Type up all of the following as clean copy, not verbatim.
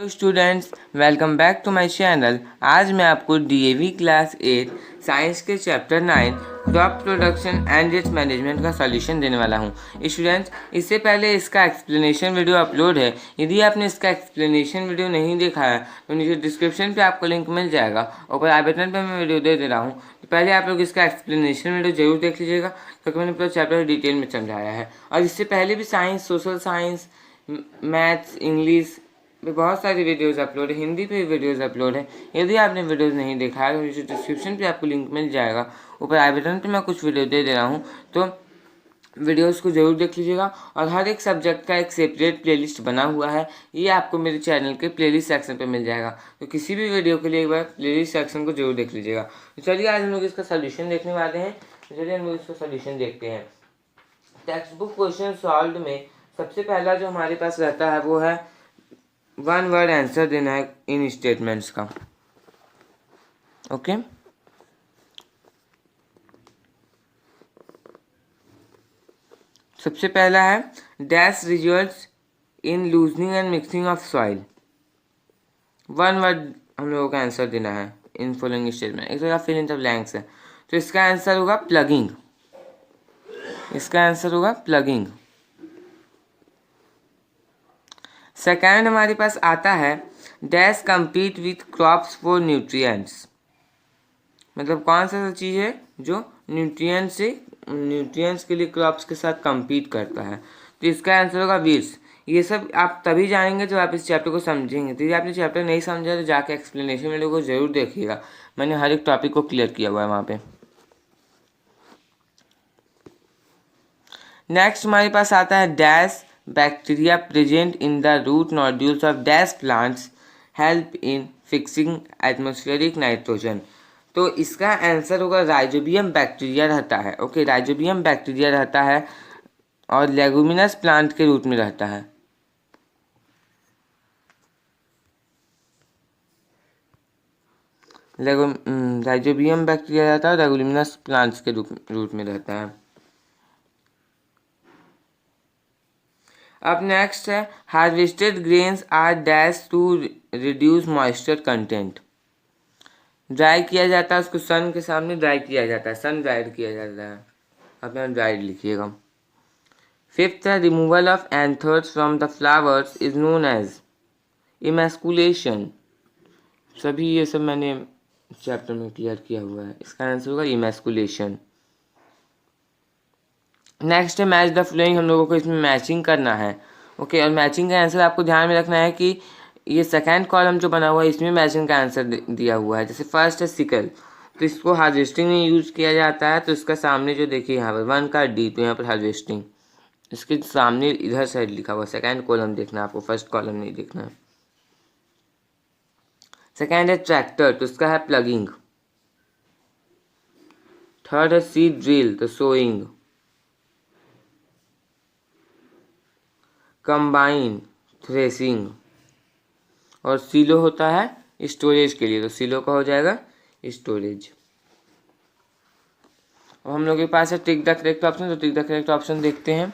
Hello students, welcome back to my channel. आज मैं आपको डीएवी क्लास 8 साइंस के chapter 9 crop production and its management का solution देने वाला हूं। स्टूडेंट्स, इससे पहले इसका एक्सप्लेनेशन वीडियो अपलोड है। यदि आपने इसका एक्सप्लेनेशन वीडियो नहीं देखा है तो नीचे डिस्क्रिप्शन पे आपको लिंक मिल जाएगा, ऊपर आई बटन पर मैं वीडियो दे रहा हूँ। तो पहले आप लोग इसका एक्सप्लेनेशन वीडियो जरूर देख लीजिएगा, क्योंकि मैंने पूरा चैप्टर डिटेल में समझाया है। और इससे पहले भी science, social science, maths, English पे बहुत सारी वीडियोस अपलोड है, हिंदी पे भी वीडियोस अपलोड है। यदि आपने वीडियोस नहीं देखा है तो नीचे डिस्क्रिप्शन पे आपको लिंक मिल जाएगा, ऊपर आई बटन पे मैं कुछ वीडियो दे रहा हूँ, तो वीडियोस को जरूर देख लीजिएगा। और हर एक सब्जेक्ट का एक सेपरेट प्लेलिस्ट बना हुआ है, ये आपको मेरे चैनल के प्लेलिस्ट सेक्शन पे मिल जाएगा। तो किसी भी वीडियो के लिए एक बार प्लेलिस्ट सेक्शन को जरूर देख लीजिएगा। तो चलिए आज हम लोग इसका सोल्यूशन देखने वाले हैं। तो चलिए हम लोग इसका सोल्यूशन देखते हैं। टेक्स्ट बुक क्वेश्चन सॉल्व में सबसे पहला जो हमारे पास रहता है वो है वन वर्ड आंसर देना है इन स्टेटमेंट्स का। ओके, सबसे पहला है dash results in loosening and mixing of soil. One word हम लोगों का आंसर देना है इन फॉलोइंग स्टेटमेंट। एक जगह फिल इन द ब्लैंक्स है, तो इसका आंसर होगा प्लगिंग। इसका आंसर होगा प्लगिंग। सेकेंड हमारे पास आता है dash compete with crops for nutrients. मतलब कौन सा चीज़ है जो न्यूट्रिएंट्स के लिए क्रॉप्स के साथ compete करता है, तो इसका आंसर होगा वीड्स। ये सब आप तभी जानेंगे जब आप इस चैप्टर को समझेंगे। तो यदि आपने चैप्टर नहीं समझा तो जाके एक्सप्लेनेशन वीडियो को जरूर देखिएगा, मैंने हर एक टॉपिक को क्लियर किया हुआ है वहाँ पे। नेक्स्ट हमारे पास आता है dash bacteria present in the root nodules of dash plants help in fixing atmospheric nitrogen. तो इसका आंसर होगा राइजोबियम बैक्टीरिया रहता है। ओके, राइजोबियम बैक्टीरिया रहता है और लेगुमिनस प्लांट के रूट में रहता है। राइजोबियम बैक्टीरिया रहता है, लेगुमिनस प्लांट्स के रूट में रहता है। अब नेक्स्ट है harvested grains are dash to reduce moisture content. Dry किया जाता है, उसको सन के सामने ड्राई किया जाता है, सन ड्राइड किया जाता है। अपना ड्राइड लिखिएगा। फिफ्थ है removal of anthers from the flowers is known as emasculation. सभी ये सब मैंने चैप्टर में क्लियर किया हुआ है। इसका आंसर होगा इमैस्कुलेशन। नेक्स्ट है मैच द फ्लोइंग। हम लोगों को इसमें मैचिंग करना है। ओके, और मैचिंग का आंसर आपको ध्यान में रखना है कि ये सेकेंड कॉलम जो बना हुआ है इसमें मैचिंग का आंसर दिया हुआ है। जैसे फर्स्ट है सिकल, तो इसको हार्वेस्टिंग में यूज किया जाता है, तो इसका सामने जो देखिए यहाँ पर 1 का डी, तो यहाँ पर हार्वेस्टिंग इसके सामने इधर साइड लिखा हुआ। सेकेंड कॉलम देखना है आपको, फर्स्ट कॉलम नहीं देखना है। सेकेंड है ट्रैक्टर, तो इसका है प्लगिंग। थर्ड है सीड ड्रिल, तो सोइंग। Combine, threshing. और सीलो होता है स्टोरेज के लिए, तो सीलो का हो जाएगा स्टोरेज। अब हम लोग के पास है टिक द करेक्ट ऑप्शन, तो टिक द करेक्ट ऑप्शन देखते हैं।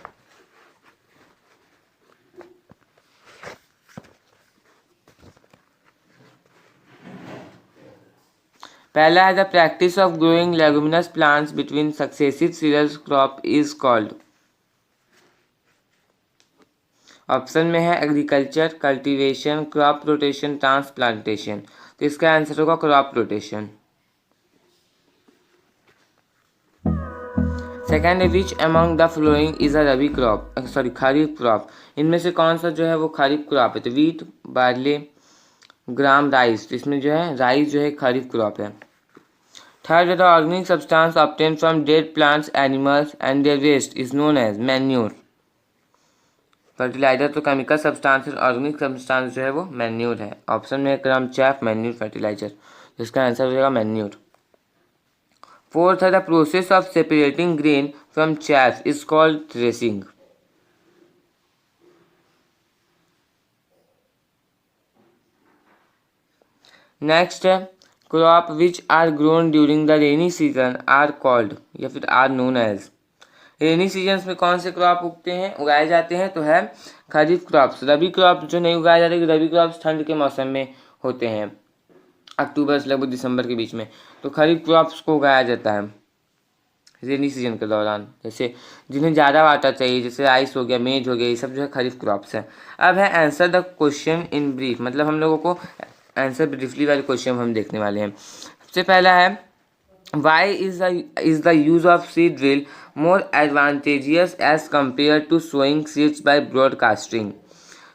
पहला है the practice of growing leguminous plants between successive cereal crop is called. Option में है agriculture, cultivation, crop rotation, transplantation. तो इसका आंसर होगा क्रॉप रोटेशन। सेकेंड है which among the following is a rabi crop, sorry kharif crop. इनमें से कौन सा जो है वो खरीफ क्रॉप है, तो वीट, बार्ले, ग्राम, राइस। तो इसमें जो है राइस जो है खरीफ क्रॉप है। थर्ड है the organic substance obtain from dead plants, animals and their waste is known as manure. Fertilizer तो केमिकल सब्सटेंस है, ऑर्गेनिक सब्सटेंस जो है वो मैन्योर है। ऑप्शन में क्रम चैफ मैन्योर फर्टिलाइजर, जिसका आंसर हो जाएगा मैन्योर। फोर्थ है the process of separating grain from chaff is called threshing. Next है crop which are grown during the rainy season are called, या फिर are known as. Rainy seasons में कौन से क्रॉप उगाए जाते हैं, तो है खरीफ क्रॉप्स। रबी क्रॉप जो नहीं उगाए जाते, रबी क्रॉप्स ठंड के मौसम में होते हैं, अक्टूबर से लगभग दिसंबर के बीच में। तो खरीफ क्रॉप्स को उगाया जाता है रेनी सीजन के दौरान, जैसे जिन्हें ज़्यादा वाटर चाहिए, जैसे राइस हो गया, मेज हो गया, ये सब जो है खरीफ क्रॉप्स है। अब है answer the question in brief, मतलब हम लोगों को आंसर ब्रीफली वाले क्वेश्चन हम देखने वाले हैं। सबसे पहला है why is the use of seed drill more advantageous as compared to sowing seeds by broadcasting.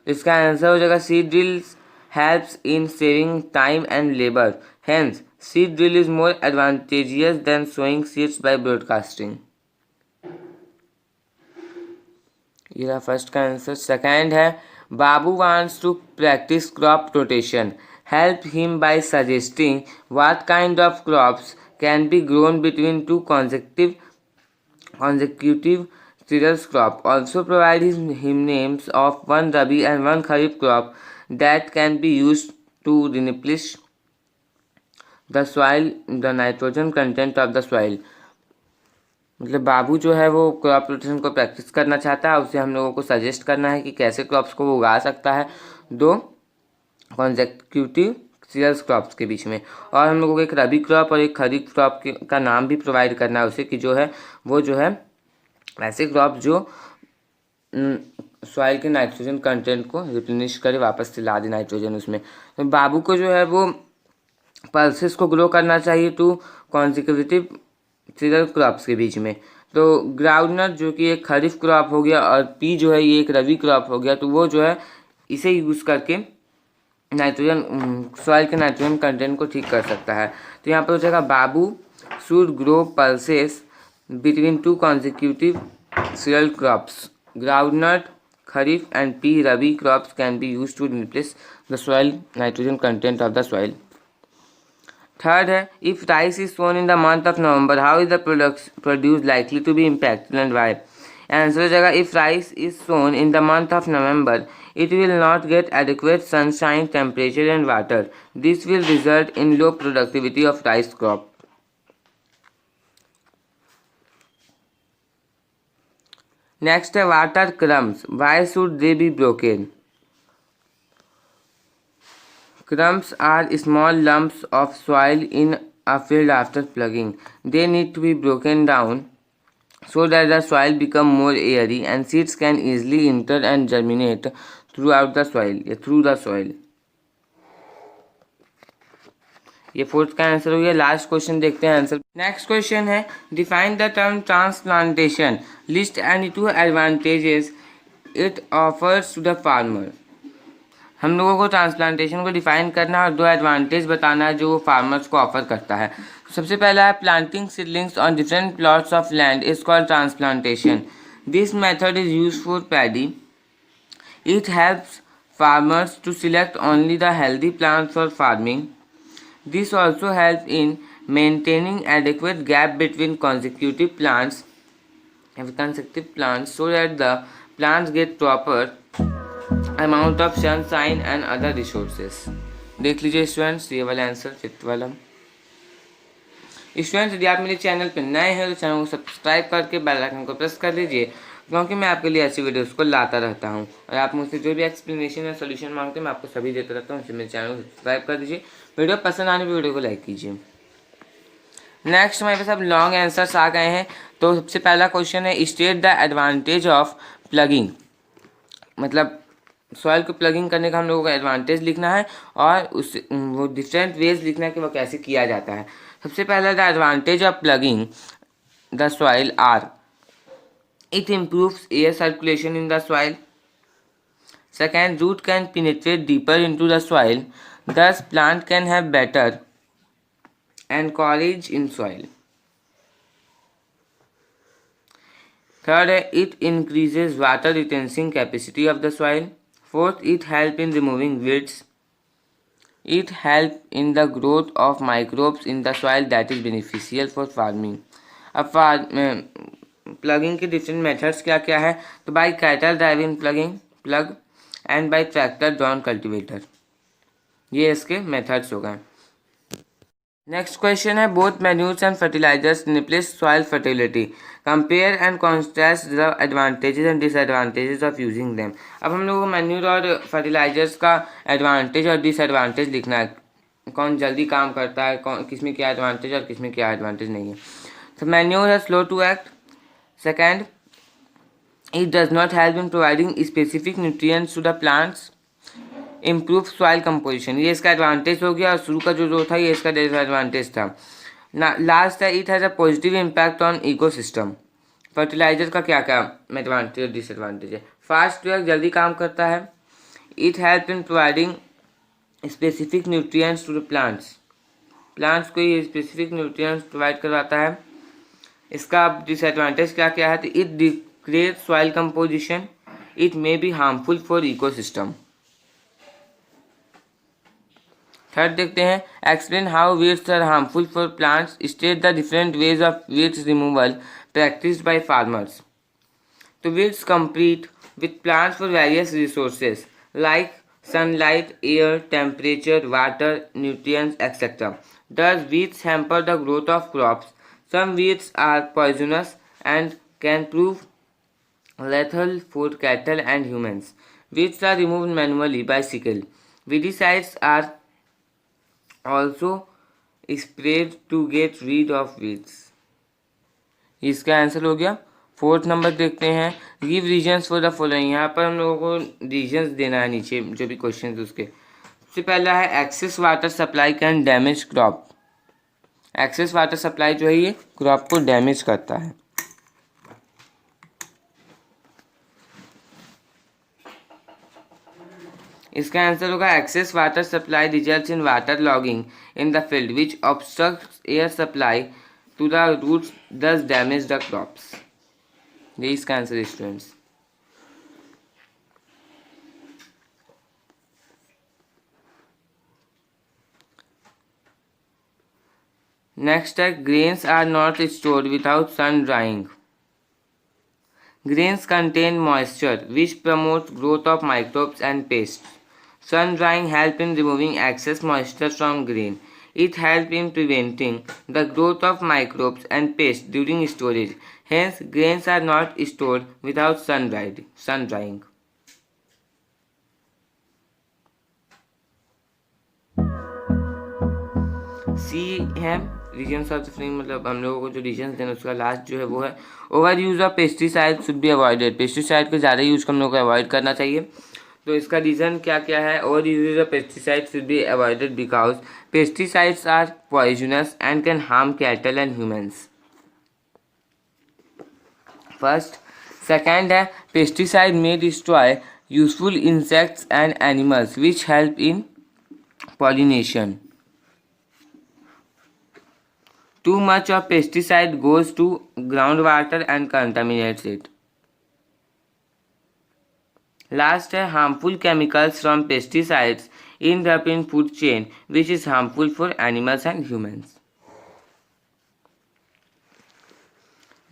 इसका आंसर हो जाएगा seed drill helps in saving time and labor. Hence, seed drill is more advantageous than sowing seeds by broadcasting. ये रहा first का answer. Second है बाबू wants to practice crop rotation. Help him by suggesting what kind of crops can be grown between two consecutive cereals crop. Also provide him names of one rabi and one kharif crop that can be used to replenish the soil, the nitrogen content of the soil. मतलब बाबू जो है वो crop rotation को practice करना चाहता है, उसे हम लोगों को सजेस्ट करना है कि कैसे क्रॉप्स को वो उगा सकता है दो कॉन्सेक्यूटिव सीरियल्स क्रॉप्स के बीच में। और हम लोगों को एक रबी क्रॉप और एक खरीफ क्रॉप का नाम भी प्रोवाइड करना है उसे, कि जो है वो जो है ऐसे क्रॉप जो सॉइल के नाइट्रोजन कंटेंट को रिप्लेनिश करे, वापस से ला दे नाइट्रोजन उसमें। तो बाबू को जो है वो पल्सेस को ग्रो करना चाहिए टू कॉन्सिक्यूटिव सीरियल क्रॉप्स के बीच में। तो ग्राउंडनट जो कि एक खरीफ क्रॉप हो गया और पी जो है ये एक रबी क्रॉप हो गया, तो वो जो है इसे यूज़ करके नाइट्रोजन सॉइल के नाइट्रोजन कंटेंट को ठीक कर सकता है। तो यहाँ पर हो जाएगा बाबू should grow pulses between two consecutive serial crops. Groundnut, Kharif and P Rabi crops can be used to replace the soil nitrogen content of the soil. Third है if rice is sown in the month of November, how is the produce likely to be impacted and why? Answer हो जाएगा if rice is sown in the month of November, it will not get adequate sunshine, temperature and water. This will result in low productivity of rice crop. Next है water crumbs. Why should they be broken? Crumbs are small lumps of soil in a field after plugging. They need to be broken down so that the soil become more airy and seeds can easily enter and germinate throughout the soil. Through the soil. ये fourth का answer हो गया। Last question देखते हैं answer. Next question है define the term transplantation, list any two advantages it offers to the farmer. हम लोगों को ट्रांसप्लांटेशन को डिफाइन करना और दो एडवांटेज बताना है जो वो फार्मर्स को ऑफर करता है। सबसे पहला है planting seedlings on different plots of land is called transplantation. This method is used for paddy. It helps farmers to select only the healthy plants for farming. This also helps in maintaining adequate gap between consecutive plants so that the plants get proper amount of sunshine and other resources. देख लीजिए students ये वाला answer fifth वाला। Students यदि आप मेरे channel पर नए हैं तो चैनल को सब्सक्राइब करके बेल आइकन को प्रेस कर लीजिए, क्योंकि मैं आपके लिए ऐसी वीडियोस को लाता रहता हूं और आप मुझसे जो भी एक्सप्लेनेशन या सोल्यूशन मांगते हैं मैं आपको सभी देता रहता हूं। इसलिए मेरे चैनल को सब्सक्राइब कर दीजिए, वीडियो पसंद आने पर वीडियो को लाइक कीजिए। नेक्स्ट हमारे पास अब लॉन्ग आंसर्स आ गए हैं। तो सबसे पहला क्वेश्चन है state the advantage of plugging, मतलब सॉइल को प्लगिंग करने का हम लोगों को एडवांटेज लिखना है और उस वो डिफरेंट वेज लिखना है कि वो कैसे किया जाता है। सबसे पहला the advantage of ploughing the soil are it improves air circulation in the soil. Second, root can penetrate deeper into the soil, thus plant can have better anchorage in soil. Third, it increases water retention capacity of the soil. Fourth, it helps in removing weeds. It helps in the growth of microbes in the soil that is beneficial for farming. अब ploughing के different methods क्या क्या है, तो by cattle driving plough and by tractor drawn cultivator, ये इसके methods हो गए। नेक्स्ट क्वेश्चन है both manures and fertilisers replace soil fertility, compare and contrast the advantages and disadvantages of using them. अब हम लोगों को मैन्यूर और फर्टिलाइजर्स का एडवांटेज और डिसएडवांटेज लिखना है, कौन जल्दी काम करता है, कौन किसमें क्या एडवांटेज और किसमें क्या एडवांटेज नहीं है। तो मैन्यूर है slow to act, second it does not help in providing specific nutrients to the plants, improve soil composition, ये इसका एडवांटेज हो गया, और शुरू का जो था ये इसका डिसएडवांटेज था। लास्ट है it has a positive impact on ecosystem. Fertiliser का क्या क्या एडवांटेज और डिसएडवांटेज है। फास्ट वर्क, जल्दी काम करता है। It help in providing specific nutrients to the plants को ये स्पेसिफिक न्यूट्रिएंट्स प्रोवाइड करवाता है। इसका डिसएडवांटेज क्या क्या है, तो it degrades soil composition, it may be harmful for ecosystem. Third देखते हैं explain how weeds are harmful for plants, state the different ways of weeds removal practised by farmers. तो weeds compete with plants for various resources like sunlight, air, temperature, water, nutrients, etc. Thus, weeds hamper the growth of crops. Some weeds are poisonous and can prove lethal for cattle and humans. Weeds are removed manually by sickle. Weedicides are also sprayed to get rid of weeds. इसका answer हो गया। Fourth number देखते हैं give reasons for the following. यहाँ पर हम लोगों को रीजन्स देना है नीचे जो भी क्वेश्चन है उसके। सबसे पहला है access water supply can damage crop. Access water supply जो है ये क्रॉप को डैमेज करता है। इसका आंसर होगा excess water supply results in water logging in the field which obstructs air supply to the roots thus damage the crops. यही इसका आंसर है स्टूडेंट्स। नेक्स्ट है grains are not stored without sun drying. Grains contain moisture which promotes growth of microbes and pests. Sun drying helps in removing excess moisture from grain. It helps in preventing the growth of microbes and pests during storage. Hence, grains are not stored without sun drying. सी है regions of different, मतलब हम लोगों को जो regions देना उसका last जो है वो है over use of pesticide should be avoided. Pesticide को ज़्यादा यूज हम लोग को अवॉइड करना चाहिए। तो इसका रीज़न क्या क्या है, over use of pesticide should be avoided because pesticides are poisonous and can harm cattle and humans. First. Second है pesticide may destroy useful insects and animals which help in pollination. Too much of pesticide goes to groundwater and contaminates it. Last है harmful chemicals from pesticides end up in food chain which is harmful for animals and humans.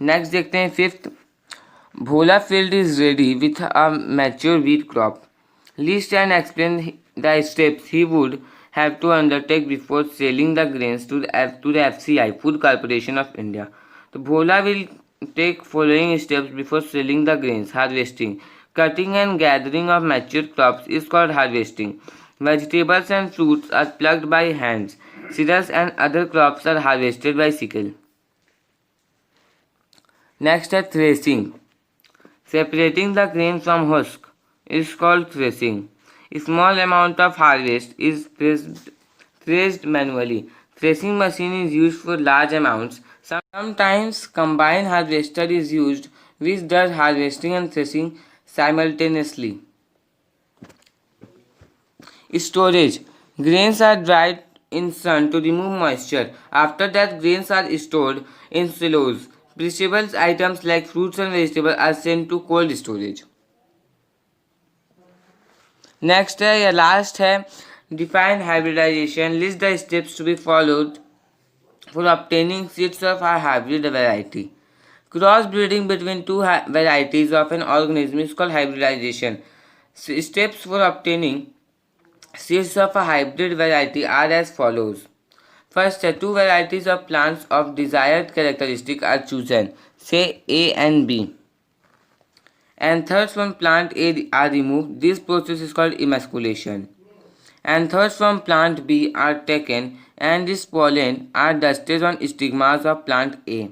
Next देखते हैं fifth. Bhola field is ready with a mature wheat crop. List and explain the steps he would have to undertake before selling the grains to the FCI, Food Corporation of India. So Bhola will take following steps before selling the grains. Harvesting. Cutting and gathering of mature crops is called harvesting. Vegetables and fruits are plucked by hands. Cereals and other crops are harvested by sickle. Next is threshing. Separating the grain from husk is called threshing. A small amount of harvest is threshed manually. Threshing machine is used for large amounts. Sometimes combined harvester is used which does harvesting and threshing simultaneously. Storage. Grains are dried in sun to remove moisture. After that, grains are stored in silos. Perishable items like fruits and vegetables are sent to cold storage. Next है या last है define hybridization. List the steps to be followed for obtaining seeds of a hybrid variety. Cross breeding between two varieties of an organism is called hybridization. Steps for obtaining seeds of a hybrid variety are as follows. First, two varieties of plants of desired characteristic are chosen, say A and B. And thirds from plant A are removed. This process is called emasculation. And thirds from plant B are taken, and this pollen are dusted on stigmas of plant A.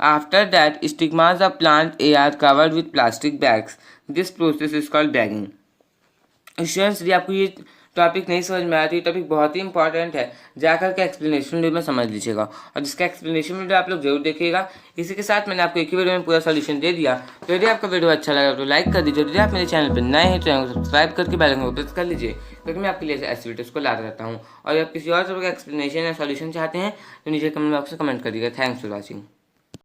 After that, stigmas of plant A are covered with plastic bags. This process is called bagging. Students यदि आपको ये topic नहीं समझ में आया तो ये topic बहुत ही इंपॉर्टेंट है, जाकर के एक्सप्लेनेशन वीडियो में समझ लीजिएगा और जिसका एक्सप्लेनेशन वीडियो आप लोग जरूर देखिएगा। इसी के साथ मैंने आपको एक ही वीडियो में पूरा सॉल्यूशन दे दिया। तो यदि आपका वीडियो अच्छा लगा तो लाइक कर दीजिए, यदि आप मेरे चैनल पर नए हैं तो चैनल को सब्सक्राइब करके बेल आइकन को प्रेस कर लीजिए, क्योंकि मैं आपके लिए ऐसी वीडियोस को लाता रहता हूँ। और आप किसी और तरह का एक्सप्लेनेशन या सॉल्यूशन चाहते हैं तो नीचे कमेंट बॉक्स में कमेंट करिएगा। Thanks for watching.